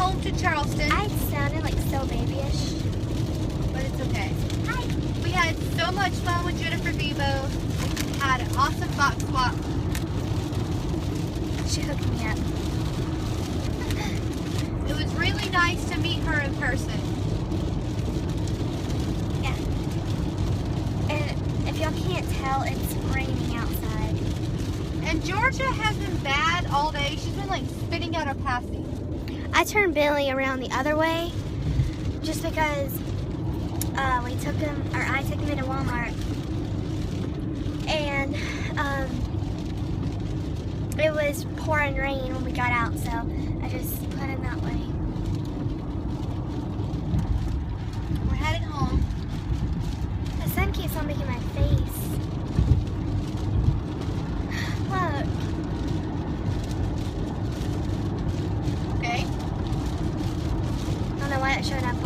home to Charleston. I sounded like so babyish. But it's okay. Hi. We had so much fun with Jennifer Bebo. We had an awesome box swap. She hooked me up. It was really nice to meet her in person. Yeah. And if y'all can't tell, it's raining outside. And Georgia has been bad all day. She's been like spitting out her passy. I turned Billy around the other way just because I took him into Walmart, and it was pouring rain when we got out, so I just put him that way. We're headed home. The sun keeps on making my face. Look. Okay. I don't know why it's showing up